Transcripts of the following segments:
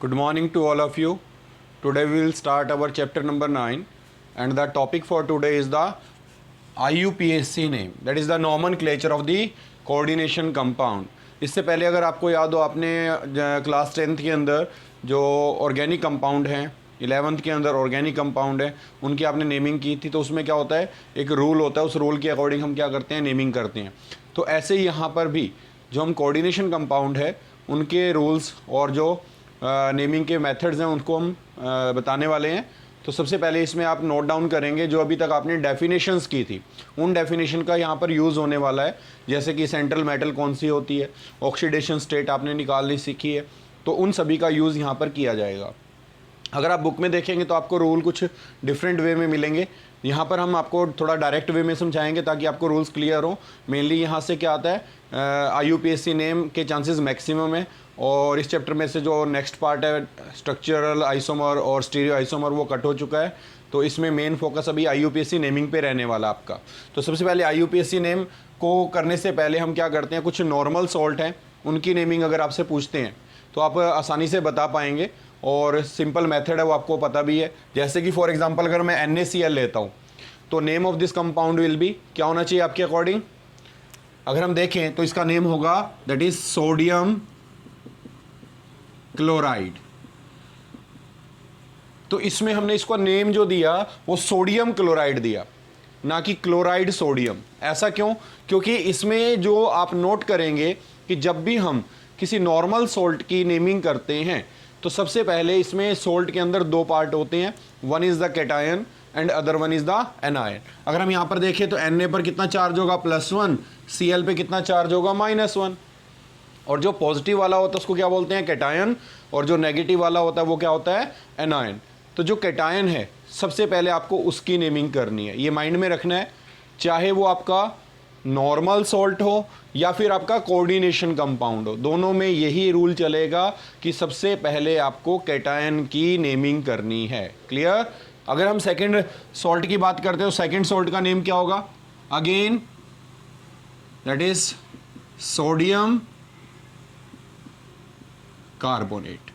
Good morning to all of you. Today we will start our chapter number 9 and the topic for today is the IUPAC name, that is the nomenclature of the coordination compound. इससे पहले अगर आपको याद हो आपने class 10th के अंदर जो ऑर्गेनिक कंपाउंड हैं 11th के अंदर ऑर्गेनिक कंपाउंड है उनकी आपने नेमिंग की थी। तो उसमें क्या होता है, एक रूल होता है, उस रूल के अकॉर्डिंग हम क्या करते हैं, नेमिंग करते हैं। तो ऐसे ही यहाँ पर भी जो हम कोऑर्डिनेशन कंपाउंड है उनके रूल्स और जो नेमिंग के मेथड्स हैं उनको हम बताने वाले हैं। तो सबसे पहले इसमें आप नोट डाउन करेंगे जो अभी तक आपने डेफिनेशंस की थी उन डेफिनेशन का यहाँ पर यूज़ होने वाला है। जैसे कि सेंट्रल मेटल कौन सी होती है, ऑक्सीडेशन स्टेट आपने निकालनी सीखी है, तो उन सभी का यूज़ यहाँ पर किया जाएगा। अगर आप बुक में देखेंगे तो आपको रूल कुछ डिफरेंट वे में मिलेंगे। यहाँ पर हम आपको थोड़ा डायरेक्ट वे में समझाएंगे ताकि आपको रूल्स क्लियर हो। मेनली यहाँ से क्या आता है, IUPAC नेम के चांसेस मैक्सिमम है और इस चैप्टर में से जो नेक्स्ट पार्ट है स्ट्रक्चरल आइसोमर और स्टीरियो आइसोमर वो कट हो चुका है। तो इसमें मेन फोकस अभी IUPAC नेमिंग पे रहने वाला आपका। तो सबसे पहले IUPAC नेम को करने से पहले हम क्या करते हैं, कुछ नॉर्मल सॉल्ट हैं उनकी नेमिंग अगर आपसे पूछते हैं तो आप आसानी से बता पाएंगे और सिंपल मेथड है वो आपको पता भी है। जैसे कि फॉर एग्जांपल अगर मैं NaCl लेता हूँ तो name of this compound will be क्या होना चाहिए आपके अकॉर्डिंग। अगर हम देखें तो इसका नेम होगा दैट इज सोडियम क्लोराइड। तो इसमें हमने इसको नेम जो दिया वो सोडियम क्लोराइड दिया, ना कि क्लोराइड सोडियम। ऐसा क्यों? क्योंकि इसमें जो आप नोट करेंगे कि जब भी हम किसी नॉर्मल सोल्ट की नेमिंग करते हैं तो सबसे पहले इसमें सोल्ट के अंदर दो पार्ट होते हैं, one is the cation and other one is the anion. अगर हम यहाँ पर देखें तो Na पर कितना चार्ज होगा, +1, Cl पे कितना चार्ज होगा, -1। और जो पॉजिटिव वाला होता है उसको क्या बोलते हैं, कैटायन, और जो नेगेटिव वाला होता है वो क्या होता है, एनायन। तो जो कैटायन है सबसे पहले आपको उसकी नेमिंग करनी है, ये माइंड में रखना है। चाहे वो आपका नॉर्मल सॉल्ट हो या फिर आपका कोऑर्डिनेशन कंपाउंड हो, दोनों में यही रूल चलेगा कि सबसे पहले आपको कैटायन की नेमिंग करनी है। क्लियर? अगर हम सेकंड सॉल्ट की बात करते हैं तो सेकंड सॉल्ट का नेम क्या होगा, again that is sodium carbonate.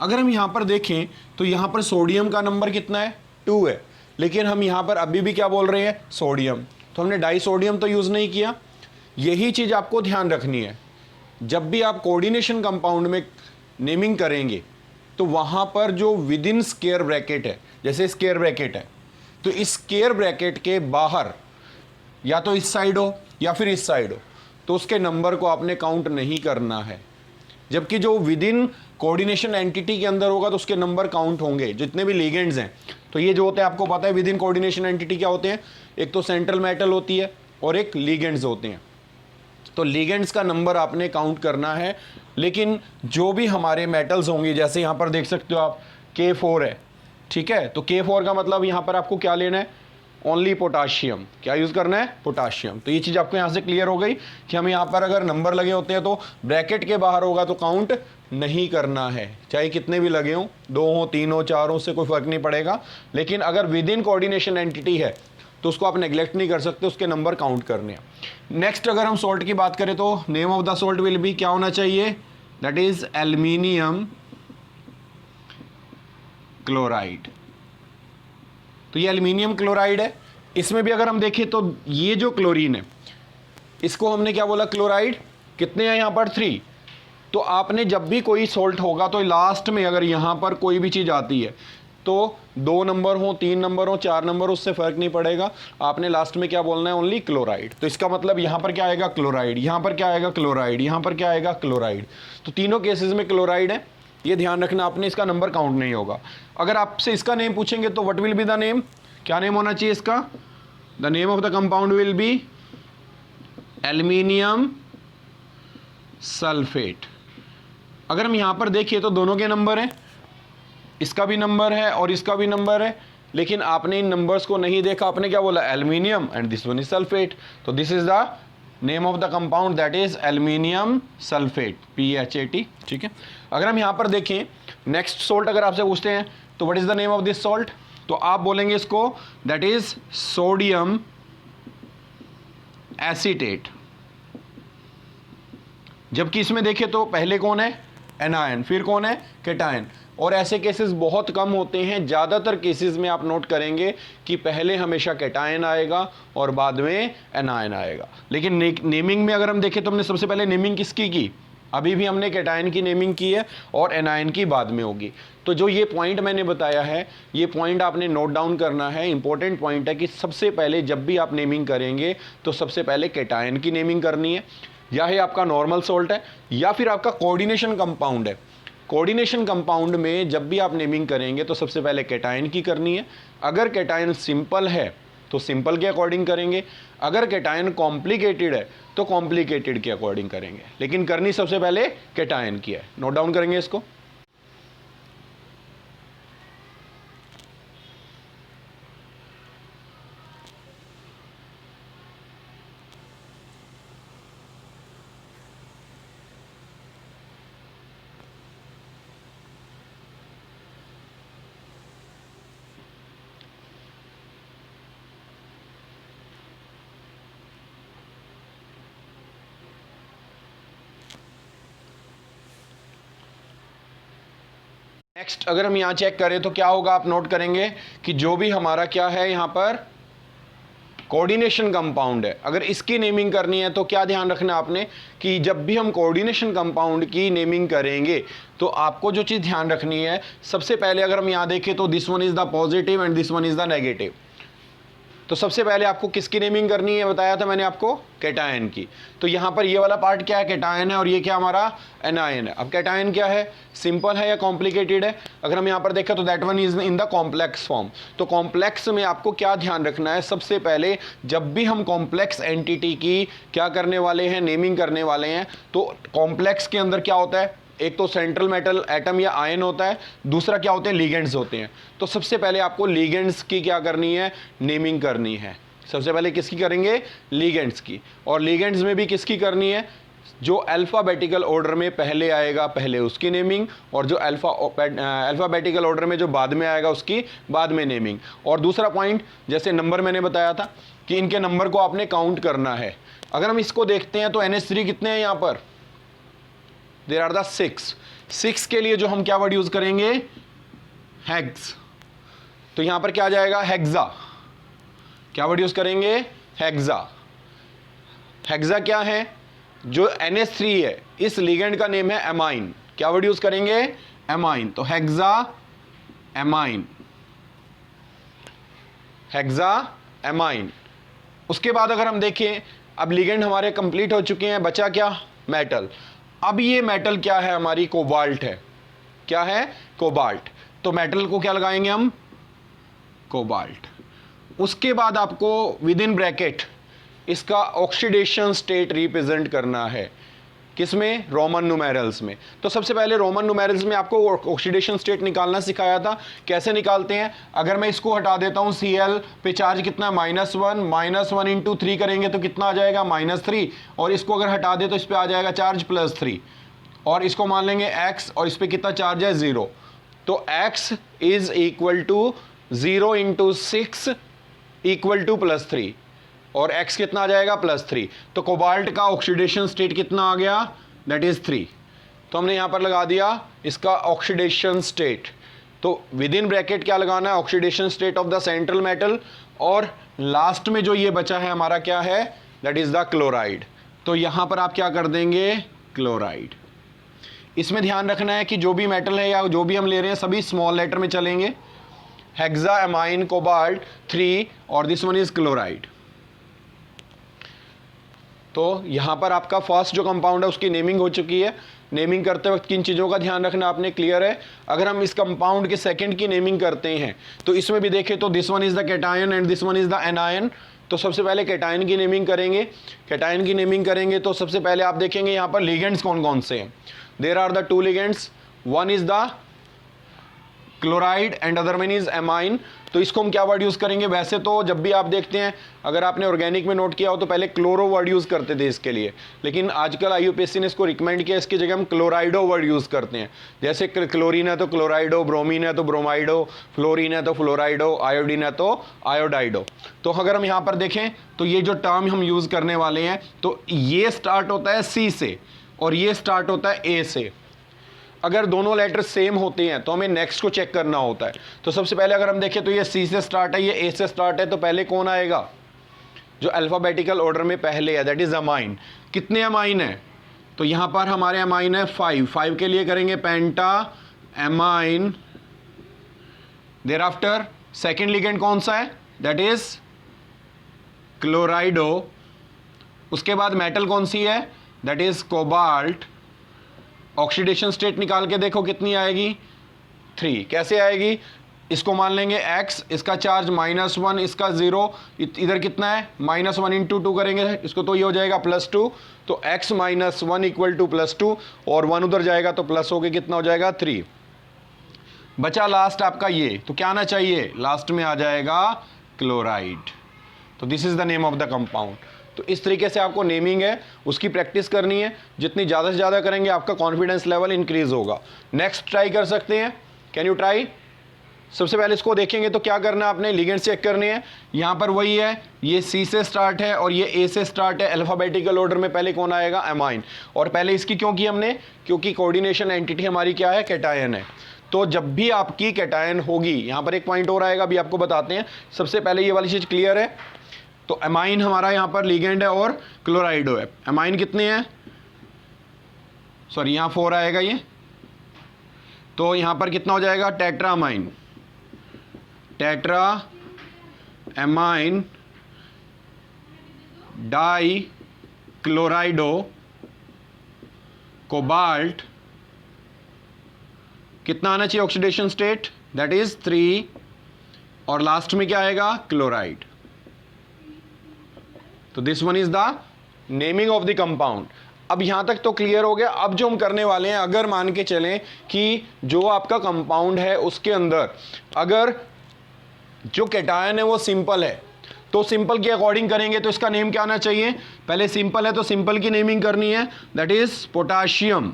अगर हम यहां पर देखें तो यहां पर सोडियम का नंबर कितना है, 2 है, लेकिन हम यहां पर अभी भी क्या बोल रहे हैं, सोडियम। तो हमने डाई सोडियम तो यूज नहीं किया। यही चीज आपको ध्यान रखनी है, जब भी आप कोऑर्डिनेशन कंपाउंड में नेमिंग करेंगे तो वहां पर जो विद इन स्क्वायर ब्रैकेट है, जैसे स्क्वायर ब्रैकेट है तो इस स्क्वायर ब्रैकेट के बाहर या तो इस साइड हो या फिर इस साइड हो तो उसके नंबर को आपने काउंट नहीं करना है। जबकि जो विद इन कोऑर्डिनेशन एंटिटी के अंदर होगा तो उसके नंबर काउंट होंगे, जितने भी लिगेंड्स हैं। तो ये जो होते हैं आपको पता है विद इन कोऑर्डिनेशन एंटिटी क्या होते हैं, एक तो सेंट्रल मेटल होती है और एक लिगेंड्स होते हैं। तो लिगेंड्स का नंबर आपने काउंट करना है, लेकिन जो भी हमारे मेटल्स होंगे, जैसे यहाँ पर देख सकते हो आप K4 है, ठीक है। तो K4 का मतलब यहाँ पर आपको क्या लेना है, ओनली पोटाशियम। क्या यूज़ करना है, पोटाशियम। तो ये चीज़ आपको यहाँ से क्लियर हो गई कि हम यहाँ पर अगर नंबर लगे होते हैं तो ब्रैकेट के बाहर होगा तो काउंट नहीं करना है, चाहे कितने भी लगे हों, 2 हो 3 हो 4 हो, उससे कोई फर्क नहीं पड़ेगा। लेकिन अगर विद इन कोऑर्डिनेशन एंटिटी है तो उसको आप नेग्लेक्ट नहीं कर सकते, उसके नंबर काउंट करने हैं। नेक्स्ट अगर हम सॉल्ट की बात करें तो name of the salt will be क्या होना चाहिए, दैट इज एल्यूमिनियम क्लोराइड। तो ये एल्यूमिनियम क्लोराइड है। इसमें भी अगर हम देखें तो ये जो क्लोरीन है इसको हमने क्या बोला, क्लोराइड। कितने हैं यहाँ पर, 3। तो आपने जब भी कोई सॉल्ट होगा तो लास्ट में अगर यहाँ पर कोई भी चीज़ आती है तो 2 नंबर हो, 3 नंबर हो, 4 नंबर हो, उससे फर्क नहीं पड़ेगा, आपने लास्ट में क्या बोलना है, ओनली क्लोराइड। तो इसका मतलब यहाँ पर क्या आएगा, क्लोराइड, यहाँ पर क्या आएगा, क्लोराइड, यहाँ पर क्या आएगा, क्लोराइड। तो तीनों केसेस में क्लोराइड है, ये ध्यान रखना आपने, इसका नंबर काउंट नहीं होगा। अगर आपसे इसका नेम पूछेंगे तो what will be the name, क्या नेम होना चाहिए इसका, the name of the compound will be aluminium sulphate. अगर हम यहाँ पर देखिए तो दोनों के नंबर हैं, इसका भी नंबर है और इसका भी नंबर है, लेकिन आपने इन नंबर्स को नहीं देखा, आपने क्या बोला, aluminium and this one is sulphate. तो this is the name of the compound that is aluminium sulphate, PHAT, ठीक है। अगर हम यहाँ पर देखें नेक्स्ट सॉल्ट अगर आपसे पूछते हैं तो what is the name of this salt, तो आप बोलेंगे इसको दैट इज सोडियम एसीटेट। जबकि इसमें देखें तो पहले कौन है, एनायन, फिर कौन है, केटायन। और ऐसे केसेस बहुत कम होते हैं, ज़्यादातर केसेस में आप नोट करेंगे कि पहले हमेशा केटायन आएगा और बाद में एनायन आएगा। लेकिन नेमिंग में अगर हम देखें तो हमने सबसे पहले नेमिंग किसकी की, अभी भी हमने केटायन की नेमिंग की है और एनायन की बाद में होगी। तो जो ये पॉइंट मैंने बताया है, ये पॉइंट आपने नोट डाउन करना है, इंपॉर्टेंट पॉइंट है कि सबसे पहले जब भी आप नेमिंग करेंगे तो सबसे पहले केटायन की नेमिंग करनी है, या ये आपका नॉर्मल सॉल्ट है या फिर आपका कोऑर्डिनेशन कंपाउंड है। कोऑर्डिनेशन कंपाउंड में जब भी आप नेमिंग करेंगे तो सबसे पहले केटायन की करनी है। अगर केटायन सिंपल है तो सिंपल के अकॉर्डिंग करेंगे, अगर केटायन कॉम्प्लिकेटेड है तो कॉम्प्लिकेटेड के अकॉर्डिंग करेंगे, लेकिन करनी सबसे पहले केटायन की है। नोट डाउन करेंगे इसको। नेक्स्ट अगर हम यहाँ चेक करें तो क्या होगा, आप नोट करेंगे कि जो भी हमारा क्या है यहाँ पर कोऑर्डिनेशन कंपाउंड है, अगर इसकी नेमिंग करनी है तो क्या ध्यान रखना है आपने कि जब भी हम कोऑर्डिनेशन कंपाउंड की नेमिंग करेंगे तो आपको जो चीज़ ध्यान रखनी है, सबसे पहले अगर हम यहाँ देखें तो this one is the positive and this one is the negative. तो सबसे पहले आपको किसकी नेमिंग करनी है, बताया था मैंने आपको, केटायन की। तो यहाँ पर ये वाला पार्ट क्या है, केटायन है, और ये क्या हमारा एनायन है। अब केटायन क्या है, सिंपल है या कॉम्प्लिकेटेड है। अगर हम यहाँ पर देखें तो that one is in the complex form. तो कॉम्प्लेक्स में आपको क्या ध्यान रखना है, सबसे पहले जब भी हम कॉम्प्लेक्स एंटिटी की क्या करने वाले हैं, नेमिंग करने वाले हैं, तो कॉम्प्लेक्स के अंदर क्या होता है, एक तो सेंट्रल मेटल एटम या आयन होता है, दूसरा क्या होते हैं, लिगेंड्स होते हैं। तो सबसे पहले आपको लिगेंड्स की क्या करनी है, नेमिंग करनी है। सबसे पहले किसकी करेंगे, लिगेंड्स की। और लिगेंड्स में भी किसकी करनी है, जो अल्फ़ाबेटिकल ऑर्डर में पहले आएगा पहले उसकी नेमिंग, और जो अल्फ़ाबेटिकल ऑर्डर में जो बाद में आएगा उसकी बाद में नेमिंग। और दूसरा पॉइंट, जैसे नंबर मैंने बताया था कि इनके नंबर को आपने काउंट करना है। अगर हम इसको देखते हैं तो NH3 कितने हैं यहाँ पर, देयर आर द 6 के लिए जो हम क्या वर्ड यूज करेंगे, हेक्स। तो यहां पर क्या आ जाएगा, हेक्सा। क्या वर्ड यूज करेंगे, हेक्सा। हेक्सा क्या है, जो NH3 है इस लिगेंड का नेम है एमाइन। क्या वर्ड यूज करेंगे, एमाइन। तो हेक्सा एमाइन, हेक्सा एमाइन। उसके बाद अगर हम देखें, अब लिगेंड हमारे कंप्लीट हो चुके हैं, बचा क्या, मेटल। अब ये मेटल क्या है हमारी, कोबाल्ट है। क्या है, कोबाल्ट। तो मेटल को क्या लगाएंगे हम, कोबाल्ट। उसके बाद आपको विद इन ब्रैकेट इसका ऑक्सीडेशन स्टेट रिप्रेजेंट करना है, किसमें, रोमन न्यूमेरल्स में। तो सबसे पहले रोमन न्यूमेरल्स में आपको ऑक्सीडेशन स्टेट निकालना सिखाया था। कैसे निकालते हैं, अगर मैं इसको हटा देता हूं, Cl पे चार्ज कितना है, -1 इंटू 3 करेंगे तो कितना आ जाएगा, -3। और इसको अगर हटा दे तो इस पर आ जाएगा चार्ज +3, और इसको मान लेंगे x, और इस पर कितना चार्ज है, 0। तो x is equal to 0 into 6 equal to +3, और x कितना आ जाएगा, +3। तो कोबाल्ट का ऑक्सीडेशन स्टेट कितना आ गया, दैट इज 3। तो हमने यहां पर लगा दिया इसका ऑक्सीडेशन स्टेट। तो विद इन ब्रैकेट क्या लगाना है, oxidation state of the central metal, और लास्ट में जो ये बचा है हमारा क्या है, दैट इज द क्लोराइड। तो यहां पर आप क्या कर देंगे, क्लोराइड। इसमें ध्यान रखना है कि जो भी मेटल है या जो भी हम ले रहे हैं सभी स्मॉल लेटर में चलेंगे, हेक्सा एमाइन कोबाल्ट 3, और दिस वन इज क्लोराइड। तो यहां पर आपका फर्स्ट जो कंपाउंड है उसकी नेमिंग हो चुकी है। नेमिंग करते वक्त किन चीज़ों का ध्यान रखना आपने, क्लियर है। अगर हम इस कंपाउंड के सेकंड की नेमिंग करते हैं तो इसमें भी देखें तो this one is the cation and this one is the anion. तो सबसे पहले केटायन की नेमिंग करेंगे। केटायन की नेमिंग करेंगे तो सबसे पहले आप देखेंगे यहाँ पर लिगेंड्स कौन कौन से हैं। There are the 2 ligands, one is the chloride and other one is amine. तो इसको हम क्या वर्ड यूज करेंगे, वैसे तो जब भी आप देखते हैं, अगर आपने ऑर्गेनिक में नोट किया हो तो पहले क्लोरो वर्ड यूज करते थे इसके लिए, लेकिन आजकल IUPAC ने इसको रिकमेंड किया, इसकी जगह हम क्लोराइडो वर्ड यूज करते हैं। जैसे क्लोरीन है तो क्लोराइडो, ब्रोमीन है तो ब्रोमाइडो, फ्लोरीन है तो फ्लोराइडो, आयोडीन है तो आयोडाइडो। तो अगर हम यहाँ पर देखें तो ये जो टर्म हम यूज करने वाले हैं, तो ये स्टार्ट होता है C से और ये स्टार्ट होता है A से। अगर दोनों लेटर सेम होते हैं तो हमें नेक्स्ट को चेक करना होता है। तो सबसे पहले अगर हम देखें तो ये सी से स्टार्ट है, ये ए से स्टार्ट है, तो पहले कौन आएगा? जो अल्फाबेटिकल ऑर्डर में पहले है, दैट इज अमाइन। कितने अमाइन है? तो यहां पर हमारे अमाइन है 5 के लिए करेंगे penta amine. There after second ligand कौन सा है? That is chlorido. उसके बाद मेटल कौन सी है? That is cobalt. Oxidation state निकाल के देखो कितनी आएगी? 3। कैसे आएगी? इसको मान लेंगे x, इसका चार्ज -1, इसका 0, इधर कितना है -1 इंटू 2 करेंगे इसको तो ये हो जाएगा +2। तो x - 1 इक्वल टू +2 और 1 उधर जाएगा तो प्लस हो गया, कितना हो जाएगा 3। बचा लास्ट आपका ये, तो क्या आना चाहिए? लास्ट में आ जाएगा क्लोराइड। तो this is the name of the compound. तो इस तरीके से आपको नेमिंग है उसकी प्रैक्टिस करनी है। जितनी ज़्यादा से ज़्यादा करेंगे आपका कॉन्फिडेंस लेवल इंक्रीज होगा। नेक्स्ट ट्राई कर सकते हैं, कैन यू ट्राई? सबसे पहले इसको देखेंगे तो क्या करना है आपने? लिगेंड चेक करने हैं। यहाँ पर वही है, ये सी से स्टार्ट है और ये ए से स्टार्ट है। अल्फाबेटिकल ऑर्डर में पहले कौन आएगा? अमाइन। और पहले इसकी क्यों की हमने? क्योंकि कोऑर्डिनेशन एंटिटी हमारी क्या है? कैटायन है। तो जब भी आपकी कैटायन होगी, यहाँ पर एक पॉइंट और आएगा, अभी आपको बताते हैं। सबसे पहले ये वाली चीज़ क्लियर है। तो अमाइन हमारा यहाँ पर लिगेंड है और क्लोराइडो है। अमाइन कितने हैं? सॉरी, यहाँ 4 आएगा ये, तो यहाँ पर कितना हो जाएगा? टेट्रामाइन। Tetra amine die क्लोराइडो cobalt. कितना आना चाहिए ऑक्सीडेशन स्टेट? That is 3। और लास्ट में क्या आएगा? क्लोराइड। तो this one is the naming of the compound. अब यहां तक तो क्लियर हो गया। अब जो हम करने वाले हैं, अगर मान के चलें कि जो आपका कंपाउंड है उसके अंदर अगर जो कैटायन है वो सिंपल है, तो सिंपल के अकॉर्डिंग करेंगे तो इसका नेम क्या आना चाहिए? पहले सिंपल है तो सिंपल की नेमिंग करनी है, दैट इज पोटाशियम।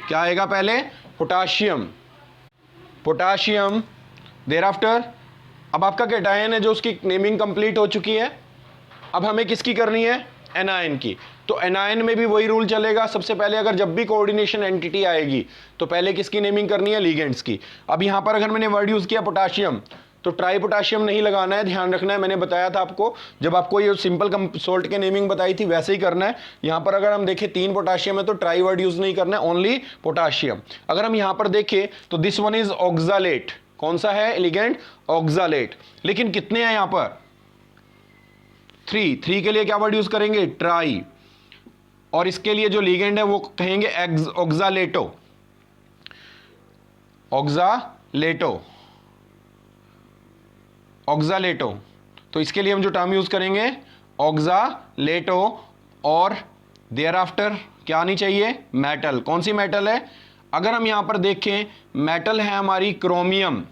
क्या आएगा पहले? पोटाशियम। पोटाशियम। देयर आफ्टर अब आपका कैटायन है जो उसकी नेमिंग कंप्लीट हो चुकी है। अब हमें किसकी करनी है? एनायन की। तो एनायन में भी वही रूल चलेगा। सबसे पहले अगर जब भी कोऑर्डिनेशन एंटिटी आएगी तो पहले किसकी नेमिंग करनी है? लिगेंड्स की। अब यहां पर अगर मैंने वर्ड यूज किया पोटाशियम, तो ट्राई पोटाशियम नहीं लगाना है, ध्यान रखना है। मैंने बताया था आपको, जब आपको ये सिंपल सोल्ट के नेमिंग बताई थी वैसे ही करना है। यहां पर अगर हम देखें 3 पोटाशियम है तो ट्राई वर्ड यूज नहीं करना है, ओनली पोटाशियम। अगर हम यहां पर देखें तो दिस वन इज ऑक्सालेट। कौन सा है लिगेंड? ऑक्सालेट। लेकिन कितने हैं यहां पर? 3 के लिए क्या वर्ड यूज करेंगे? ट्राई। और इसके लिए जो लिगेंड है वो कहेंगे ऑक्सालेटो। ऑक्सालेटो। ऑक्सालेटो। तो इसके लिए हम जो टर्म यूज करेंगे ऑक्सालेटो। और देयर आफ्टर क्या आनी चाहिए? मेटल। कौन सी मेटल है? अगर हम यहां पर देखें मेटल है हमारी क्रोमियम।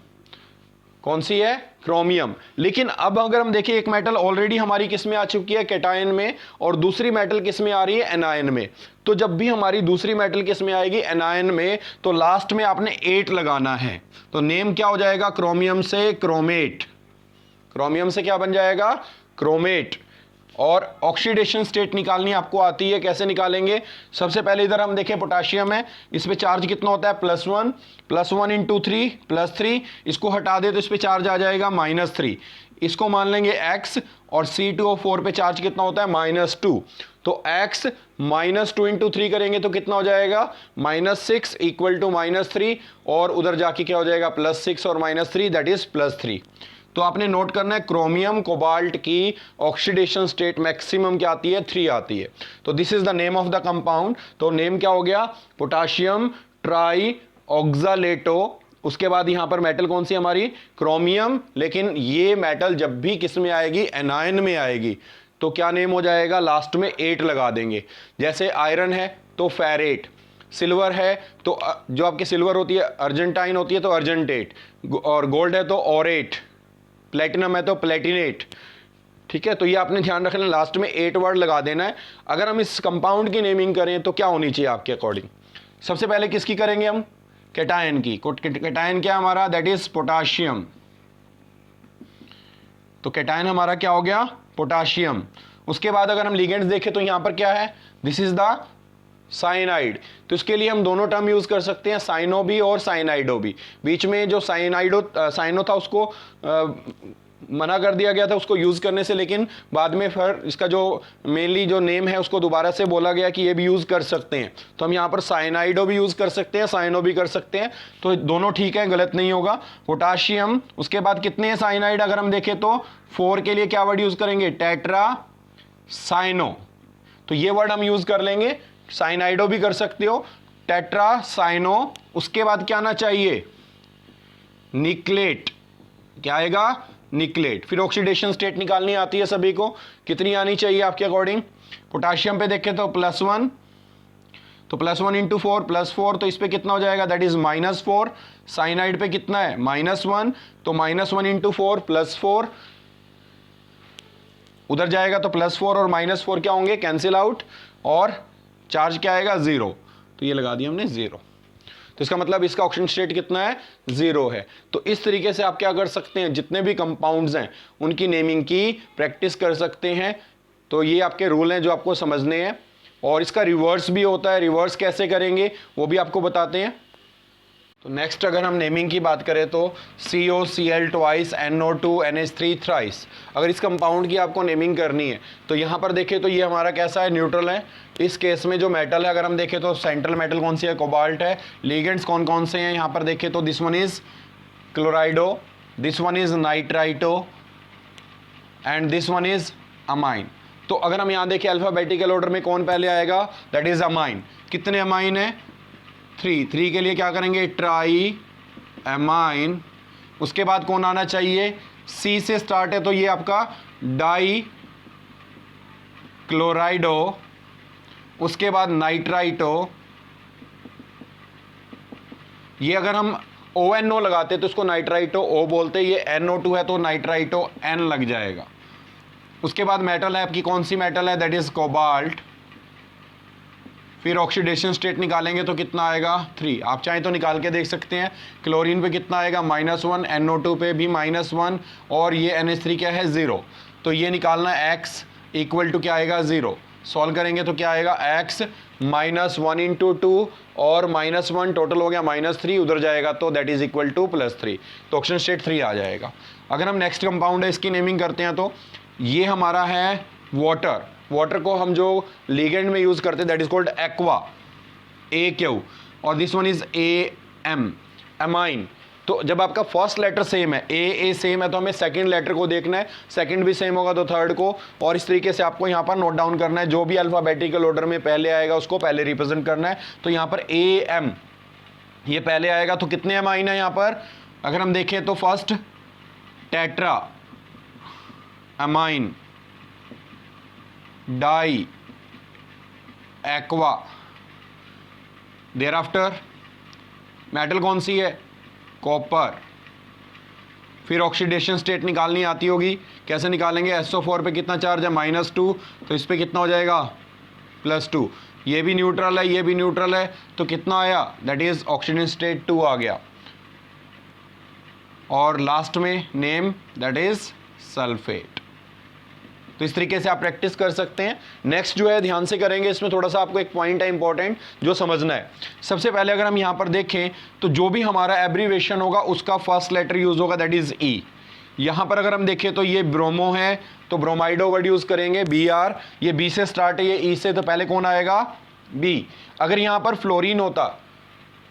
कौन सी है? क्रोमियम। लेकिन अब अगर हम देखें एक मेटल ऑलरेडी हमारी किस में आ चुकी है? कैटायन में। और दूसरी मेटल किस में आ रही है? एनायन में। तो जब भी हमारी दूसरी मेटल किस में आएगी? एनायन में। तो लास्ट में आपने 8 लगाना है। तो नेम क्या हो जाएगा? क्रोमियम से क्रोमेट। क्रोमियम से क्या बन जाएगा? क्रोमेट। और ऑक्सीडेशन स्टेट निकालनी आपको आती है, कैसे निकालेंगे? सबसे पहले इधर हम देखें पोटाशियम है, इस पे चार्ज कितना होता है? +1। +1 इंटू 3 +3। इसको हटा दे तो इस पे चार्ज आ जाएगा -3। इसको मान लेंगे x। और C2O4 पे चार्ज कितना होता है? -2। तो x -2 इंटू 3 करेंगे तो कितना हो जाएगा? -6 इक्वल टू -3। और उधर जाके क्या हो जाएगा? +6 और -3 दैट इज +3। तो आपने नोट करना है क्रोमियम कोबाल्ट की ऑक्सीडेशन स्टेट मैक्सिमम क्या आती है? 3 आती है। तो this is the name of the compound. तो नेम क्या हो गया? Potassium tri oxalato. उसके बाद यहां पर मेटल कौन सी हमारी? क्रोमियम। लेकिन ये मेटल जब भी किस में आएगी? एनायन में आएगी। तो क्या नेम हो जाएगा? लास्ट में 8 लगा देंगे। जैसे आयरन है तो फेरेट, सिल्वर है तो जो आपकी सिल्वर होती है अर्जेंटाइन होती है तो अर्जेंटेट, और गोल्ड है तो ऑरेट, प्लेटिनम है तो प्लेटिनेट। ठीक है, तो ये आपने ध्यान रखना, लास्ट में 8 वर्ड लगा देना है। अगर हम इस कंपाउंड की नेमिंग करें तो क्या होनी चाहिए आपके अकॉर्डिंग? सबसे पहले किसकी करेंगे हम? कैटायन की। कैटायन क्या हमारा? That is potassium. तो कैटायन हमारा क्या हो गया? पोटाशियम। उसके बाद अगर हम लिगेंड्स देखें तो यहां पर क्या है? This is the cyanide. तो इसके लिए हम दोनों टर्म यूज कर सकते हैं, साइनो भी और साइनाइडो भी। बीच में जो साइनो था उसको मना कर दिया गया था उसको यूज करने से, लेकिन बाद में फिर इसका जो मेनली जो नेम है उसको दोबारा से बोला गया कि ये भी यूज कर सकते हैं। तो हम यहाँ पर साइनाइडो भी यूज कर सकते हैं, साइनो भी कर सकते हैं, तो दोनों ठीक है, गलत नहीं होगा। पोटाशियम, उसके बाद कितने हैं साइनाइड अगर हम देखें तो 4 के लिए क्या वर्ड यूज करेंगे, टेट्रा साइनो। तो ये वर्ड हम यूज कर लेंगे, साइनाइडो भी कर सकते हो, टेट्रा साइनो। उसके बाद क्या आना चाहिए, निकलेट। क्या आएगा, निकलेट। फिर ऑक्सीडेशन स्टेट निकालनी आती है सभी को, कितनी आनी चाहिए आपके अकॉर्डिंग। पोटाशियम पे देखें तो +1, तो +1 × 4 +4, तो इस पे कितना हो जाएगा, दैट इज -4। साइनाइड पे कितना है, -1, तो -1 × 4 +4, उधर जाएगा तो +4 और -4 क्या होंगे, कैंसिल आउट, और चार्ज क्या आएगा, 0। तो ये लगा दिया हमने 0, तो इसका मतलब इसका ऑक्सीजन स्टेट कितना है, 0 है। तो इस तरीके से आप क्या कर सकते हैं, जितने भी कंपाउंड्स हैं उनकी नेमिंग की प्रैक्टिस कर सकते हैं। तो ये आपके रूल हैं जो आपको समझने हैं, और इसका रिवर्स भी होता है, रिवर्स कैसे करेंगे वो भी आपको बताते हैं। तो नेक्स्ट अगर हम नेमिंग की बात करें तो COCl twice, NO2 NH3 thrice. अगर इस कंपाउंड की आपको नेमिंग करनी है तो यहाँ पर देखें तो ये हमारा कैसा है, न्यूट्रल है। इस केस में जो मेटल है अगर हम देखें तो सेंट्रल मेटल कौन सी है, कोबाल्ट है। लिगेंड्स कौन कौन से हैं यहाँ पर देखें तो this one is क्लोराइडो, this one is nitrito, and this one is amine. तो अगर हम यहाँ देखें अल्फाबेटिकल ऑर्डर में कौन पहले आएगा, दैट इज अमाइन। कितने अमाइन है, 3 के लिए क्या करेंगे, ट्राई एमाइन। उसके बाद कौन आना चाहिए, C से स्टार्ट है तो ये आपका डाई क्लोराइडो, उसके बाद नाइट्राइटो। ये अगर हम ONO लगाते तो इसको नाइट्राइटो O बोलते, ये NO2 है तो नाइट्राइटो N लग जाएगा। उसके बाद मेटल है आपकी, कौन सी मेटल है, दैट इज कोबाल्ट। फिर ऑक्सीडेशन स्टेट निकालेंगे तो कितना आएगा, 3। आप चाहें तो निकाल के देख सकते हैं। क्लोरीन पे कितना आएगा, -1, NO2 पे भी -1, और ये NH3 क्या है, 0। तो ये निकालना x इक्वल टू क्या आएगा, 0। सॉल्व करेंगे तो क्या आएगा, x -1 × 2 और -1 टोटल हो गया -3, उधर जाएगा तो दैट इज इक्वल टू +3। तो ऑक्सीजन स्टेट 3 आ जाएगा। अगर हम नेक्स्ट कंपाउंड है इसकी नेमिंग करते हैं तो ये हमारा है वाटर। वाटर को हम जो लिगेंड में यूज करते हैं that is called aqua, AQ, और this one is AM, amine. तो जब आपका फर्स्ट लेटर सेम है, A सेम है, तो हमें सेकंड लेटर को देखना है, सेकंड भी सेम होगा तो थर्ड को, और इस तरीके से आपको यहाँ पर नोट डाउन करना है। जो भी अल्फाबेटिकल ऑर्डर में पहले आएगा उसको पहले रिप्रेजेंट करना है। तो यहाँ पर AM ये पहले आएगा, तो कितने अमाइन है यहाँ पर, अगर हम देखें तो first tetra amine, di aqua, thereafter metal कौन सी है, कॉपर। फिर ऑक्सीडेशन स्टेट निकालनी आती होगी, कैसे निकालेंगे, SO4 पे कितना चार्ज है, -2, तो इस पे कितना हो जाएगा, +2। ये भी न्यूट्रल है, ये भी न्यूट्रल है, तो कितना आया, दैट इज ऑक्सीडेशन स्टेट 2 आ गया। और लास्ट में नेम दैट इज सल्फेट। तो इस तरीके से आप प्रैक्टिस कर सकते हैं। नेक्स्ट जो है ध्यान से करेंगे, इसमें थोड़ा सा आपको एक पॉइंट है इंपॉर्टेंट जो समझना है। सबसे पहले अगर हम यहाँ पर देखें तो जो भी हमारा एब्रीवेशन होगा उसका फर्स्ट लेटर यूज होगा, दैट इज E। यहाँ पर अगर हम देखें तो ये ब्रोमो है तो ब्रोमाइडो वर्ड यूज करेंगे, BR। ये B से स्टार्ट है, ये E से, तो पहले कौन आएगा, B। अगर यहाँ पर फ्लोरीन होता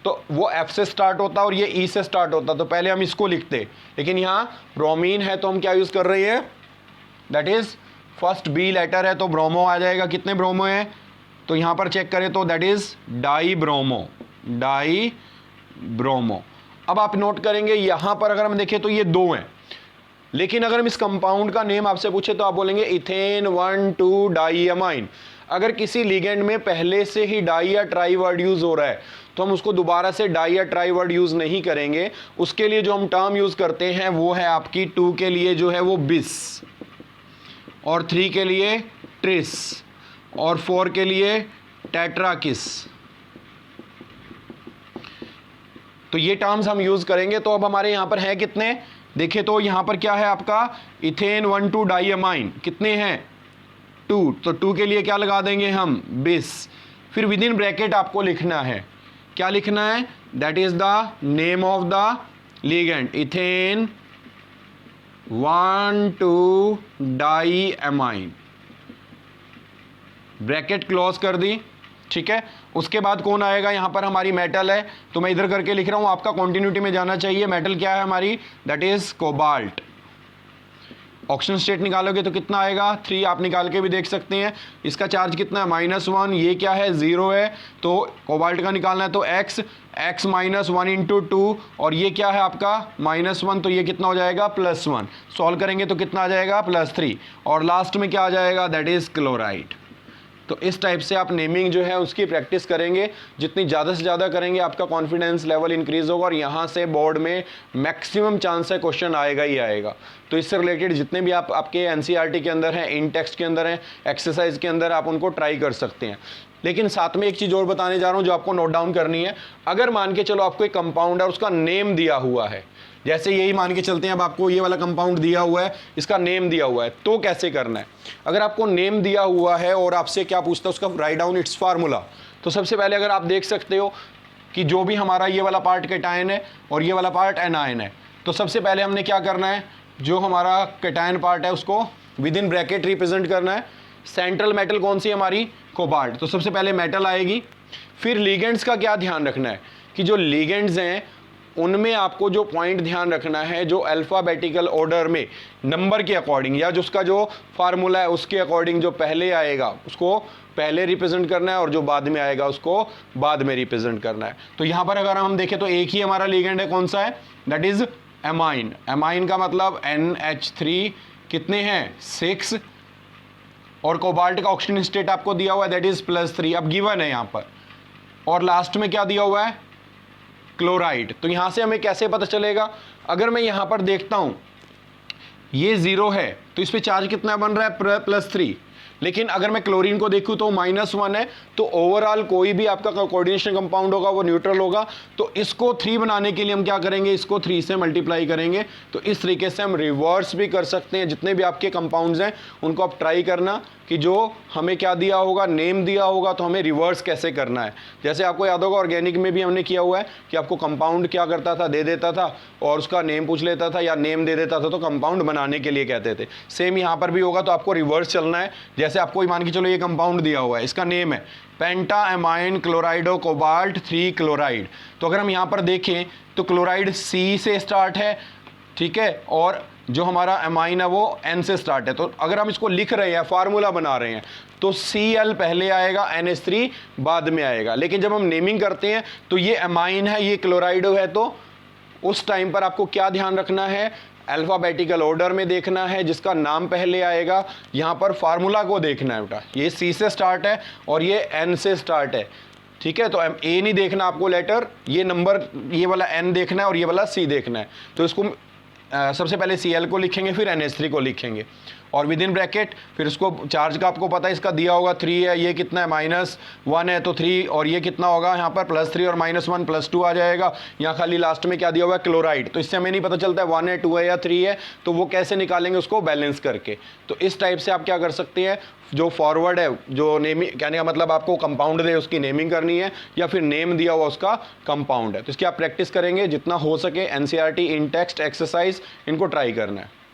तो वो F से स्टार्ट होता और ये E से स्टार्ट होता, तो पहले हम इसको लिखते। लेकिन यहाँ ब्रोमीन है तो हम क्या यूज कर रहे हैं, that is first B letter है तो ब्रोमो आ जाएगा। कितने ब्रोमो है, तो यहाँ पर चेक करें तो that is die bromo, die bromo. अब आप नोट करेंगे यहाँ पर अगर हम देखें तो ये 2 हैं, लेकिन अगर हम इस कंपाउंड का नेम आपसे पूछे तो आप बोलेंगे इथेन 1,2 डाईअमाइन। अगर किसी लिगेंड में पहले से ही डाई या ट्राई वर्ड यूज हो रहा है तो हम उसको दोबारा से डाई या ट्राई वर्ड यूज नहीं करेंगे। उसके लिए जो हम टर्म यूज करते हैं वो है आपकी 2 के लिए जो है वो बिस, और 3 के लिए ट्रिस, और 4 के लिए टेट्राकिस। तो ये टर्म्स हम यूज करेंगे। तो अब हमारे यहां पर है कितने, देखिए तो यहां पर क्या है आपका इथेन 1,2 डाईअमाइन, कितने हैं 2, तो 2 के लिए क्या लगा देंगे हम बिस। फिर विद इन ब्रैकेट आपको लिखना है, क्या लिखना है, that is the name of the ligand, ethane 1,2-डाईएमाइन, ब्रैकेट क्लोज कर दी, ठीक है। उसके बाद कौन आएगा, यहां पर हमारी मेटल है, तो मैं इधर करके लिख रहा हूं, आपका कॉन्टिन्यूटी में जाना चाहिए। मेटल क्या है हमारी, that is cobalt. Oxygen state निकालोगे तो कितना आएगा, 3, आप निकाल के भी देख सकते हैं। इसका चार्ज कितना है, -1, ये क्या है, 0 है, तो कोबाल्ट का निकालना है तो x -1 × 2, और ये क्या है आपका -1, तो ये कितना हो जाएगा, +1। सॉल्व करेंगे तो कितना आ जाएगा, +3, और लास्ट में क्या आ जाएगा, दैट इज क्लोराइड। तो इस टाइप से आप नेमिंग जो है उसकी प्रैक्टिस करेंगे, जितनी ज़्यादा से ज़्यादा करेंगे आपका कॉन्फिडेंस लेवल इंक्रीज होगा, और यहाँ से बोर्ड में मैक्सिमम चांस है क्वेश्चन आएगा ही आएगा। तो इससे रिलेटेड जितने भी आपके एनसीईआरटी के अंदर हैं, इन टेक्स्ट के अंदर हैं, एक्सरसाइज के अंदर, आप उनको ट्राई कर सकते हैं। लेकिन साथ में एक चीज़ और बताने जा रहा हूँ जो आपको नोट डाउन करनी है। अगर मान के चलो आपको एक कंपाउंड है और उसका नेम दिया हुआ है, जैसे यही मान के चलते हैं, अब आपको ये वाला कंपाउंड दिया हुआ है, इसका नेम दिया हुआ है, तो कैसे करना है। अगर आपको नेम दिया हुआ है और आपसे क्या पूछता है, उसका राइट डाउन इट्स फार्मूला, तो सबसे पहले अगर आप देख सकते हो कि जो भी हमारा ये वाला पार्ट कैटायन है और ये वाला पार्ट एनायन है, तो सबसे पहले हमने क्या करना है, जो हमारा कैटायन पार्ट है उसको विद इन ब्रैकेट रिप्रेजेंट करना है। सेंट्रल मेटल कौन सी हमारी, कोबाल्ट, तो सबसे पहले मेटल आएगी। फिर लीगेंड्स का क्या ध्यान रखना है कि जो लीगेंड्स हैं उनमें आपको जो पॉइंट ध्यान रखना है, जो अल्फ़ाबेटिकल ऑर्डर में नंबर के अकॉर्डिंग या जो उसका जो फार्मूला है उसके अकॉर्डिंग जो पहले आएगा उसको पहले रिप्रेजेंट करना है, और जो बाद में आएगा उसको बाद में रिप्रेजेंट करना है। तो यहाँ पर अगर हम देखें तो एक ही हमारा लिगेंड है, कौन सा है, दैट इज एमाइन। एमाइन का मतलब NH3 कितने हैं, 6, और कोबाल्ट का ऑक्सीजन स्टेट आपको दिया हुआ है दैट इज +3, अब गिवन है यहाँ पर, और लास्ट में क्या दिया हुआ है, क्लोराइड। तो यहां से हमें कैसे पता चलेगा, अगर मैं यहां पर देखता हूं ये 0 है तो इस पे चार्ज कितना बन रहा है, +3, लेकिन अगर मैं क्लोरीन को देखूं तो -1 है, तो ओवरऑल कोई भी आपका कोऑर्डिनेशन कंपाउंड होगा वो न्यूट्रल होगा। तो इसको 3 बनाने के लिए हम क्या करेंगे, इसको 3 से मल्टीप्लाई करेंगे। तो इस तरीके से हम रिवर्स भी कर सकते हैं। जितने भी आपके कंपाउंड्स हैं उनको आप ट्राई करना कि जो हमें क्या दिया होगा, नेम दिया होगा, तो हमें रिवर्स कैसे करना है। जैसे आपको याद होगा ऑर्गेनिक में भी हमने किया हुआ है कि आपको कंपाउंड क्या करता था, दे देता था और उसका नेम पूछ लेता था, या नेम दे देता था तो कंपाउंड बनाने के लिए कहते थे। सेम यहाँ पर भी होगा, तो आपको रिवर्स चलना है। जैसे आपको मान के चलो ये कंपाउंड दिया हुआ है, इसका नेम है पेंटाएमाइन क्लोराइडो कोबाल्ट 3 क्लोराइड। तो अगर हम यहाँ पर देखें तो क्लोराइड C से स्टार्ट है, ठीक है, और जो हमारा एमाइन है वो N से स्टार्ट है। तो अगर हम इसको लिख रहे हैं, फार्मूला बना रहे हैं, तो Cl पहले आएगा, NH3 बाद में आएगा। लेकिन जब हम नेमिंग करते हैं तो ये एमाइन है, ये क्लोराइडो है, तो उस टाइम पर आपको क्या ध्यान रखना है, अल्फ़ाबेटिकल ऑर्डर में देखना है, जिसका नाम पहले आएगा। यहाँ पर फार्मूला को देखना है बेटा, ये C से स्टार्ट है और ये N से स्टार्ट है, ठीक है। तो A नहीं देखना आपको लेटर, ये नंबर, ये वाला N देखना है और ये वाला C देखना है। तो इसको सबसे पहले Cl को लिखेंगे, फिर NH3 को लिखेंगे, और विद इन ब्रैकेट फिर इसको चार्ज का आपको पता है, इसका दिया होगा 3 है, ये कितना है -1 है तो 3, और ये कितना होगा यहाँ पर +3 और -1 +2 आ जाएगा। यहाँ खाली लास्ट में क्या दिया हुआ है, क्लोराइड। तो इससे हमें नहीं पता चलता है 1 है, 2 है या 3 है, तो वो कैसे निकालेंगे उसको बैलेंस करके। तो इस टाइप से आप क्या कर सकते हैं, जो फॉरवर्ड है, जो नेमिंग कहने का मतलब आपको कंपाउंड दे उसकी नेमिंग करनी है, या फिर नेम दिया हुआ उसका कंपाउंड है, तो इसकी आप प्रैक्टिस करेंगे जितना हो सके। एनसीईआरटी, इन टेक्स्ट, एक्सरसाइज, इनको ट्राई करना है।